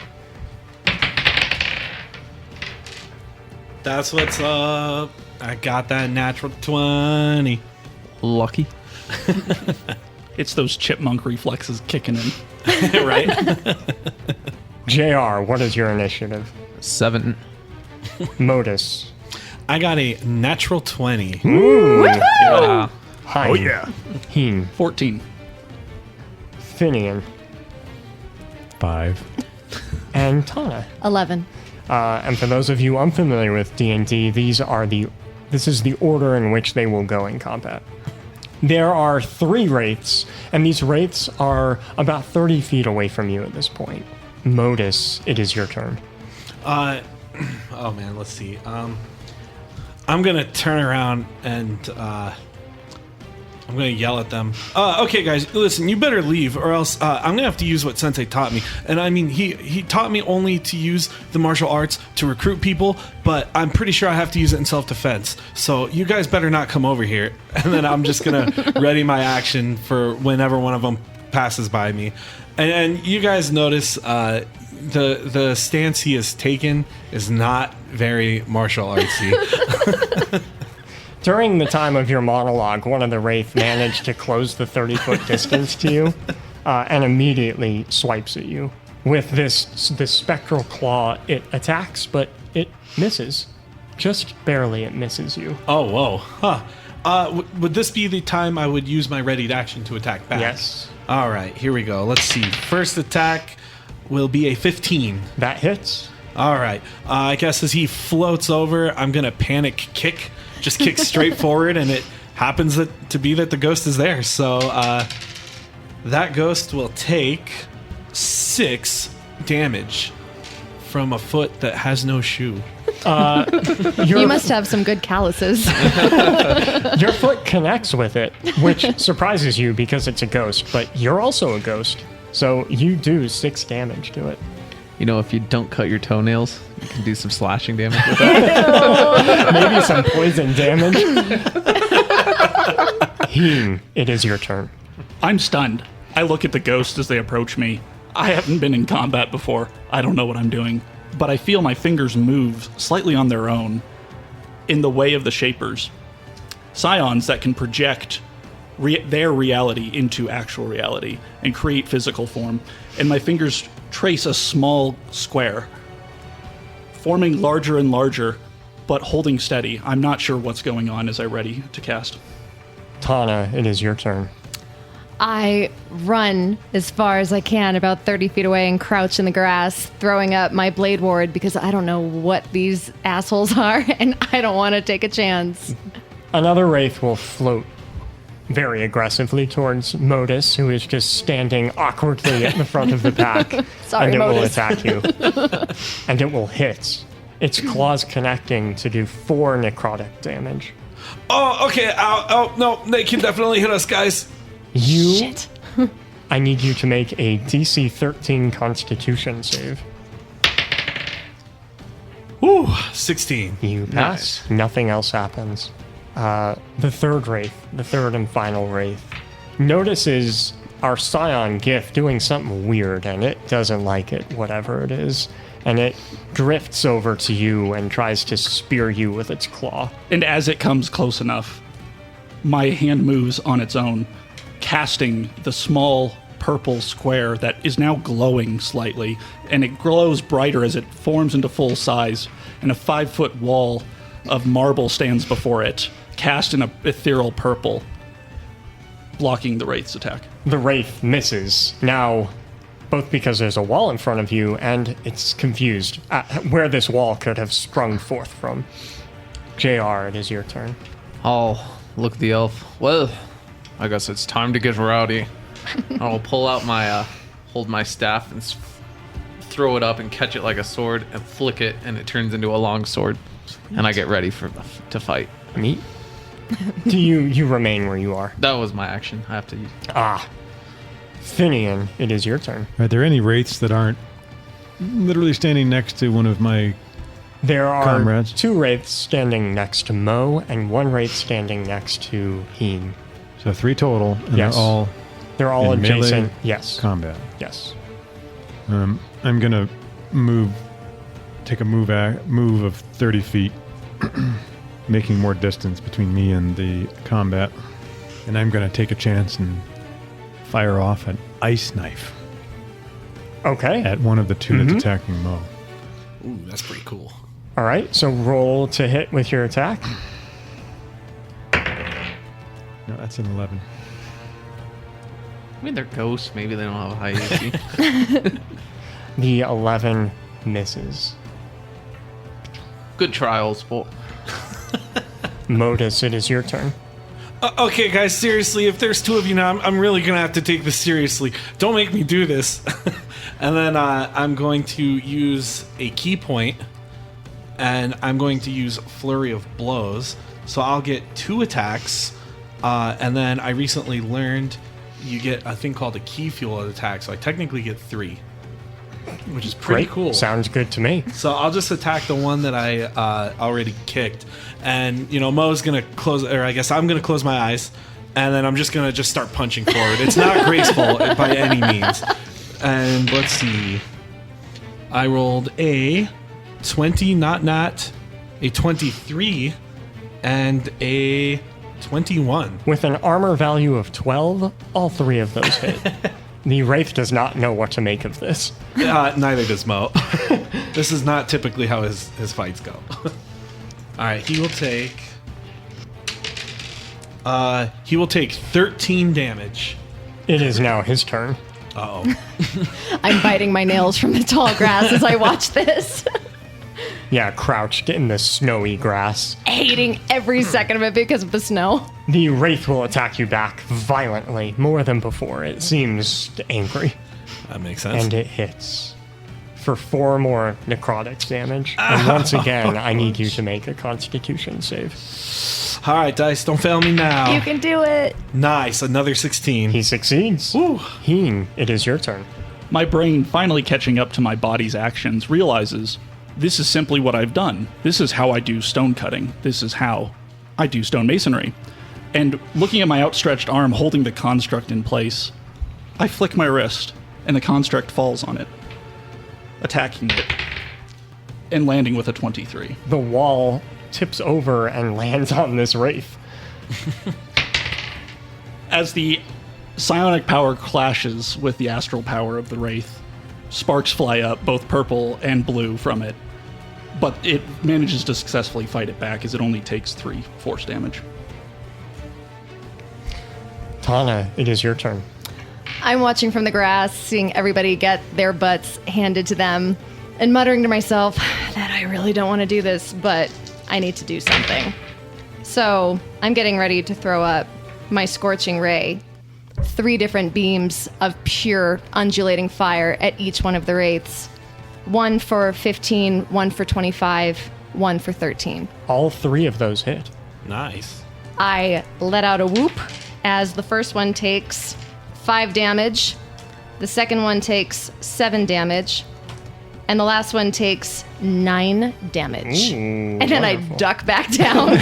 That's what's up. I got that natural 20. Lucky. It's those chipmunk reflexes kicking in. Right? JR, what is your initiative? 7. Modus. I got a natural 20. Hein. Oh yeah. Heen. 14. Finian. 5. And Tana. 11. And for those of you unfamiliar with D&D, this is the order in which they will go in combat. There are 3 wraiths, and these wraiths are about 30 feet away from you at this point. Modus, it is your turn. Oh man, let's see. I'm gonna turn around and I'm gonna yell at them. Okay, guys, listen, you better leave, or else I'm gonna have to use what Sensei taught me. And I mean, he taught me only to use the martial arts to recruit people, but I'm pretty sure I have to use it in self-defense. So you guys better not come over here. And then I'm just gonna ready my action for whenever one of them passes by me. And you guys notice the stance he has taken is not very martial artsy. During the time of your monologue, one of the wraith managed to close the 30-foot distance to you and immediately swipes at you. With this spectral claw, it attacks, but it misses. Just barely it misses you. Oh, whoa. Huh. Would this be the time I would use my readied action to attack back? Yes. All right, here we go. Let's see. First attack will be a 15. That hits. All right. I guess as he floats over, I'm going to panic kick. Just kick straight forward, and it happens to be that the ghost is there. So that ghost will take 6 damage from a foot that has no shoe. You must have some good calluses. Your foot connects with it, which surprises you because it's a ghost, but you're also a ghost. So you do 6 damage to it. You know, if you don't cut your toenails, you can do some slashing damage with that. Maybe some poison damage. Heen, it is your turn. I'm stunned. I look at the ghosts as they approach me. I haven't been in combat before. I don't know what I'm doing. But I feel my fingers move slightly on their own in the way of the Shapers. Scions that can project their reality into actual reality and create physical form. And my fingers trace a small square, forming larger and larger, but holding steady. I'm not sure what's going on as I ready to cast. Tana, it is your turn. I run as far as I can, about 30 feet away, and crouch in the grass, throwing up my blade ward because I don't know what these assholes are, and I don't want to take a chance. Another wraith will float very aggressively towards Modus, who is just standing awkwardly at the front of the pack. Sorry, and it will Modus. attack you. And it will hit. Its claws connecting to do 4 necrotic damage. Oh, okay. Oh, no. They can definitely hit us, guys. Shit. I need you to make a DC 13 Constitution save. Woo, 16. You pass. Nothing else happens. The third wraith, the third and final wraith, notices our Scion gift doing something weird, and it doesn't like it, whatever it is. And it drifts over to you and tries to spear you with its claw. And as it comes close enough, my hand moves on its own, casting the small purple square that is now glowing slightly, and it glows brighter as it forms into full size, and a 5-foot wall of marble stands before it, cast in a ethereal purple, blocking the wraith's attack. The wraith misses. Now, both because there's a wall in front of you, and it's confused at where this wall could have sprung forth from. JR, it is your turn. I'll look at the elf. Well, I guess it's time to get rowdy. I'll pull out hold my staff and throw it up and catch it like a sword and flick it, and it turns into a long sword. And I get ready to fight. Neat. Do you remain where you are? That was my action. I have to use. Finian, it is your turn. Are there any wraiths that aren't literally standing next to one of my... There are comrades? 2 wraiths standing next to Mo and 1 wraith standing next to Heen. So 3 total, and Yes. they're all They're all in adjacent. melee Yes. combat. Yes. I'm gonna take a move of 30 feet, making more distance between me and the combat, and I'm gonna take a chance and fire off an ice knife Okay. at one of the 2 that's attacking Mo. Ooh, that's pretty cool. All right. So roll to hit with your attack. No, that's an 11. I mean, they're ghosts. Maybe they don't have a high AC. The 11 misses. Good trials, but Modus, it is your turn. Okay, guys, seriously, if there's two of you now, I'm really going to have to take this seriously. Don't make me do this. And then I'm going to use a key point, and I'm going to use Flurry of Blows. So I'll get 2 attacks, and then I recently learned you get a thing called a key fuel attack, so I technically get 3, which is pretty Great. cool. Sounds good to me. So I'll just attack the one that I already kicked. And, Mo's going to close, or I guess I'm going to close my eyes. And then I'm just going to start punching forward. It's not graceful by any means. And let's see. I rolled a 20, not, a 23, and a 21. With an armor value of 12, all 3 of those hit. The Wraith does not know what to make of this. Neither does Mo. This is not typically how his fights go. All right, he will take 13 damage. It is now his turn. Uh-oh. I'm biting my nails from the tall grass as I watch this, Yeah, crouched in the snowy grass. hating every second of it because of the snow. The Wraith will attack you back violently, more than before. It seems angry. That makes sense. And it hits for 4 more necrotic damage. And once again, I need you to make a Constitution save. All right, dice, don't fail me now. You can do it. Nice, another 16. He succeeds. Woo. Heen, it is your turn. My brain, finally catching up to my body's actions, realizes this is simply what I've done. This is how I do stone cutting. This is how I do stone masonry. And looking at my outstretched arm holding the construct in place, I flick my wrist, and the construct falls on it, attacking it, and landing with a 23. The wall tips over and lands on this Wraith. As the psionic power clashes with the astral power of the Wraith, sparks fly up, both purple and blue from it, but it manages to successfully fight it back as it only takes 3 force damage. Tana, it is your turn. I'm watching from the grass, seeing everybody get their butts handed to them, and muttering to myself that I really don't want to do this, but I need to do something. So I'm getting ready to throw up my Scorching Ray. 3 different beams of pure undulating fire at each one of the wraiths. 1 for 15, 1 for 25, 1 for 13. All 3 of those hit. Nice. I let out a whoop as the first one takes 5 damage, the second one takes 7 damage, and the last one takes 9 damage. Ooh, and then wonderful. I duck back down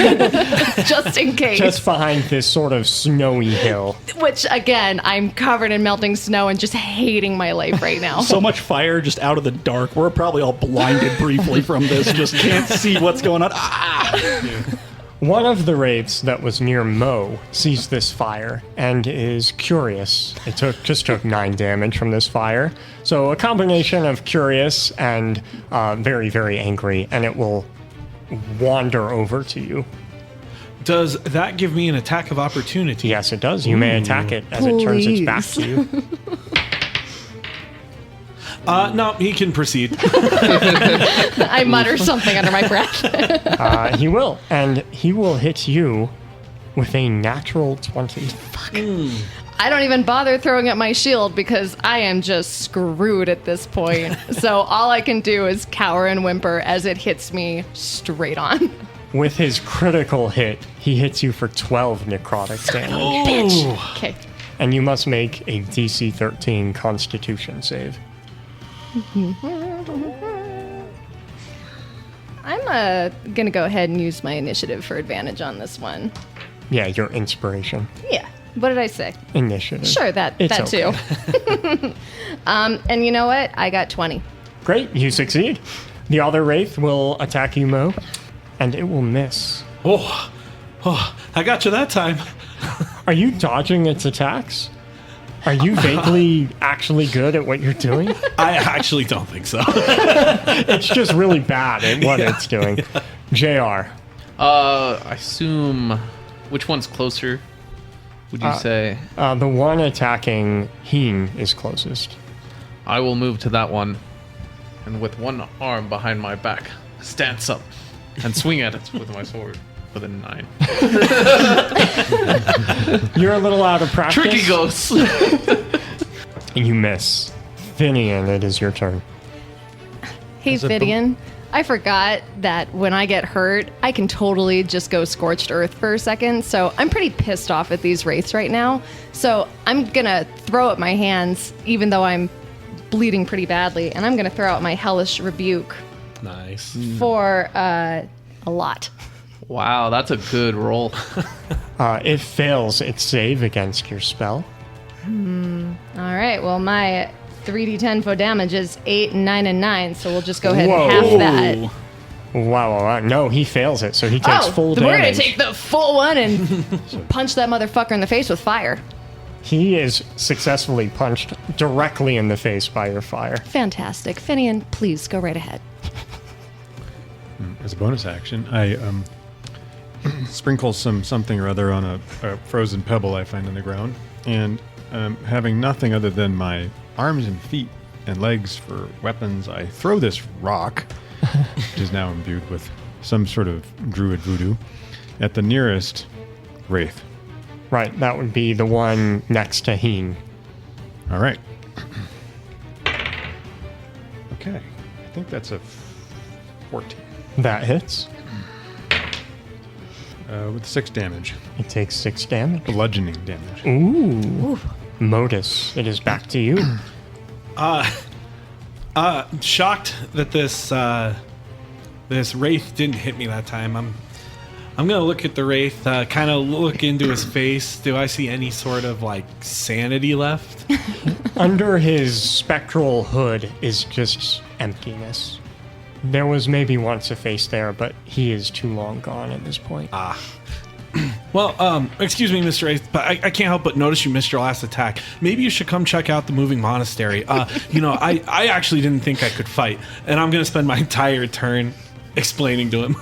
just in case. Just behind this sort of snowy hill. Which, again, I'm covered in melting snow and just hating my life right now. So much fire just out of the dark. We're probably all blinded briefly from this, just can't see what's going on. Ah! One of the wraiths that was near Mo sees this fire and is curious. It just took 9 damage from this fire. So a combination of curious and very, very angry, and it will wander over to you. Does that give me an attack of opportunity? Yes, it does. You may attack it as it turns its back to you. No, he can proceed. I mutter something under my breath. He will, and he will hit you with a natural 20. I don't even bother throwing up my shield because I am just screwed at this point. So all I can do is cower and whimper as it hits me straight on. With his critical hit, he hits you for 12 necrotic damage. Oh. Okay. And you must make a DC 13 Constitution save. I'm gonna go ahead and use my initiative for advantage on this one. Yeah, your inspiration. Yeah. What did I say? Initiative. Sure, that okay. too. And you know what? I got 20. Great, you succeed. The other wraith will attack you, Mo, and it will miss. Oh, I got you that time. Are you dodging its attacks? Are you vaguely actually good at what you're doing? I actually don't think so. It's just really bad at what it's doing. JR. I assume... Which one's closer, would you say? The one attacking Heen is closest. I will move to that one. and with one arm behind my back, stance up and swing at it with my sword with a 9. You're a little out of practice. Tricky ghosts. And you miss. Finian, it is your turn. Hey, Fidian, I forgot that when I get hurt, I can totally just go scorched earth for a second. So I'm pretty pissed off at these wraiths right now. So I'm going to throw up my hands, even though I'm bleeding pretty badly. And I'm going to throw out my hellish rebuke Nice. for a lot. Wow, that's a good roll. It fails its save against your spell. All right, well, my 3d10 for damage is 8, 9, and 9. So we'll just go ahead Whoa. and half that. Wow. No, he fails it, so he takes full then we're damage. going to take the full one and punch that motherfucker in the face with fire. He is successfully punched directly in the face by your fire. Fantastic. Finian, please go right ahead. As a bonus action, I sprinkle something or other on a frozen pebble I find on the ground, and having nothing other than my arms and feet and legs for weapons, I throw this rock, which is now imbued with some sort of druid voodoo, at the nearest wraith. Right, that would be the one next to Heen. All right. Okay, I think that's a 14 That hits. with 6 damage, It takes 6 damage. bludgeoning damage. Ooh. Modus, it is back to you. Shocked that this wraith didn't hit me that time. I'm gonna look at the wraith, kind of look into his face. Do I see any sort of like sanity left? Under his spectral hood is just emptiness. There was maybe once a face there, but he is too long gone at this point. Well, excuse me, Mr. Wraith, but I can't help but notice you missed your last attack. Maybe you should come check out the moving monastery. I actually didn't think I could fight, and I'm gonna spend my entire turn explaining to him.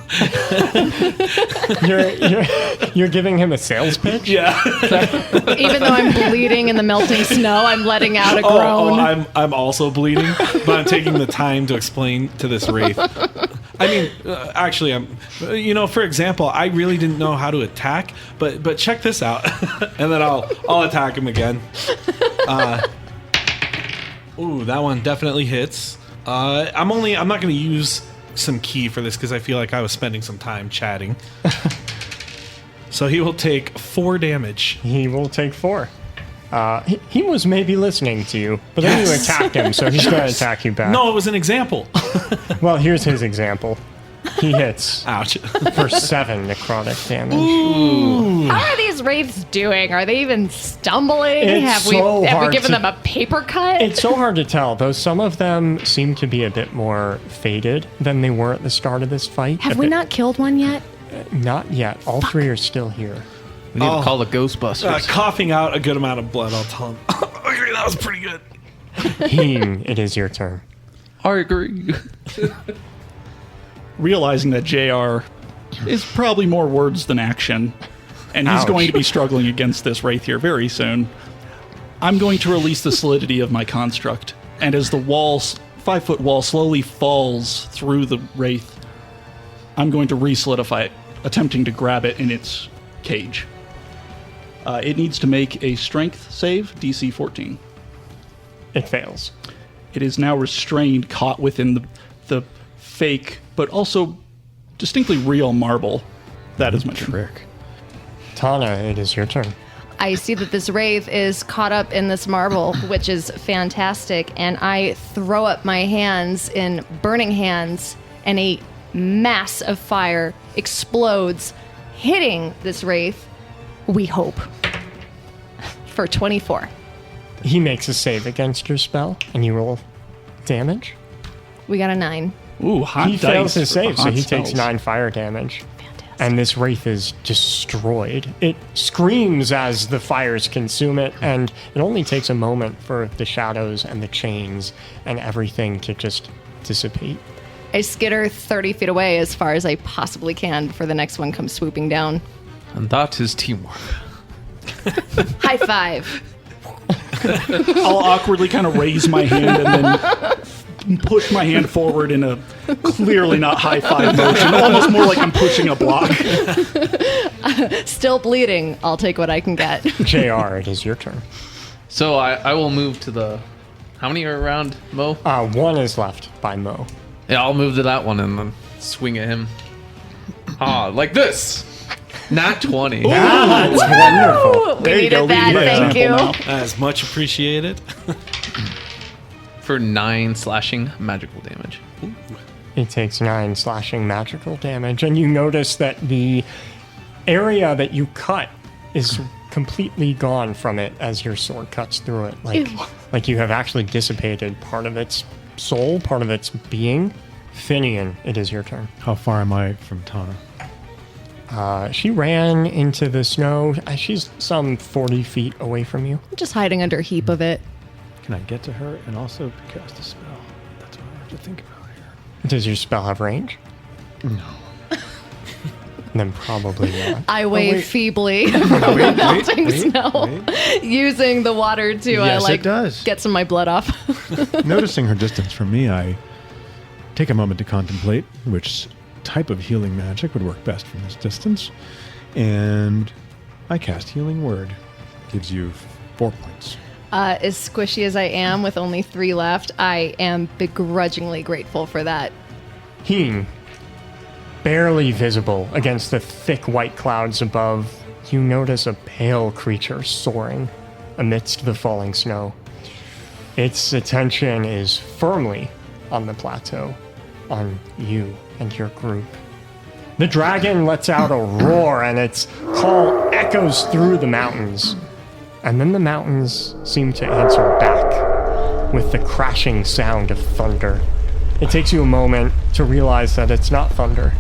You're giving him a sales pitch? Yeah. Even though I'm bleeding in the melting snow, I'm letting out a groan. I'm also bleeding, but I'm taking the time to explain to this wraith. I mean, actually, for example, I really didn't know how to attack, but check this out, and then I'll attack him again. Ooh, that one definitely hits. I'm not going to use some key for this because I feel like I was spending some time chatting. So he will take 4 damage. He will take 4. He was maybe listening to you, but then you attacked him, so he's going to attack you back. No, it was an example. Well, here's his example. He hits Ouch. for 7 necrotic damage. How are these wraiths doing? Are they even stumbling? It's Have we hard given to- them a paper cut? It's so hard to tell, though some of them seem to be a bit more faded than they were at the start of this fight. Have we not killed one yet? Not yet. All 3 are still here. We need to call the Ghostbusters. Coughing out a good amount of blood, I'll tell him. Okay, that was pretty good. Heen, it is your turn. I agree. Realizing that JR is probably more words than action, and he's Ouch. going to be struggling against this wraith here very soon, I'm going to release the solidity of my construct. And as the 5-foot wall slowly falls through the wraith, I'm going to re-solidify it, attempting to grab it in its cage. It needs to make a strength save, DC 14. It fails. It is now restrained, caught within the fake, but also distinctly real marble. That is my trick. Tana, it is your turn. I see that this wraith is caught up in this marble, which is fantastic, and I throw up my hands in burning hands, and a mass of fire explodes, hitting this wraith, we hope, for 24. He makes a save against your spell, and you roll damage. We got a 9. Ooh, hot He dice fails his for save, so hot he takes spells. 9 fire damage. Fantastic. And this wraith is destroyed. It screams as the fires consume it, and it only takes a moment for the shadows and the chains and everything to just dissipate. I skitter 30 feet away as far as I possibly can before the next one comes swooping down. And that is teamwork. High five. I'll awkwardly kind of raise my hand and then push my hand forward in a clearly not high five motion, almost more like I'm pushing a block. Still bleeding. I'll take what I can get. JR, it is your turn. So I will move to the. How many are around Mo? One is left by Mo. Yeah, I'll move to that one and then swing at him. Like this. Not 20. That's wonderful. We There you go, needed that. leading by Thank you. example now. As much appreciated. For 9 slashing magical damage. It takes 9 slashing magical damage, and you notice that the area that you cut is completely gone from it as your sword cuts through it. Like you have actually dissipated part of its soul, part of its being. Finian, it is your turn. How far am I from Tana? She ran into the snow. She's some 40 feet away from you. Just hiding under a heap of it. Can I get to her and also cast a spell? That's what I have to think about here. Does your spell have range? No. Then probably not. I wave wait. feebly Wait, from wait, melting wait, snow, using the water to Yes, it does. get some of my blood off. Noticing her distance from me, I take a moment to contemplate which type of healing magic would work best from this distance, and I cast Healing Word. Gives you 4 points. As squishy as I am, with only 3 left, I am begrudgingly grateful for that. Heen, barely visible against the thick white clouds above, you notice a pale creature soaring amidst the falling snow. Its attention is firmly on the plateau, on you and your group. The dragon lets out a roar, and its call echoes through the mountains. And then the mountains seem to answer back with the crashing sound of thunder. It takes you a moment to realize that it's not thunder,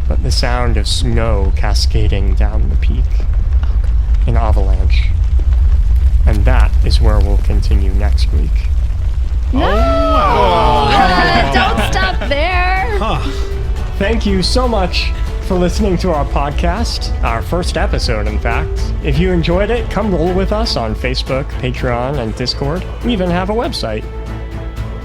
but the sound of snow cascading down the peak. An avalanche. And that is where we'll continue next week. Don't stop there. Thank you so much for listening to our podcast, our first episode, in fact. If you enjoyed it, come roll with us on Facebook, Patreon, and Discord. We even have a website.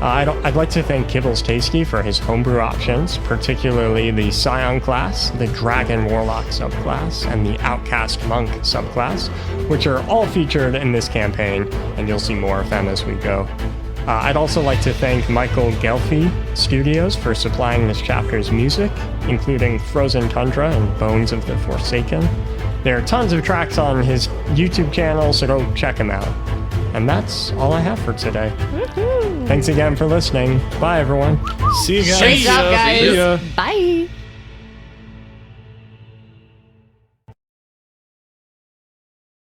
I'd like to thank KibblesTasty for his homebrew options, particularly the Scion class, the Dragon Warlock subclass, and the Outcast Monk subclass, which are all featured in this campaign, and you'll see more of them as we go. I'd also like to thank Michael Gelfi Studios for supplying this chapter's music, including Frozen Tundra and Bones of the Forsaken. There are tons of tracks on his YouTube channel, so go check him out. And that's all I have for today. Thanks again for listening. Bye, everyone. See you guys. Great job, guys. See ya. Bye.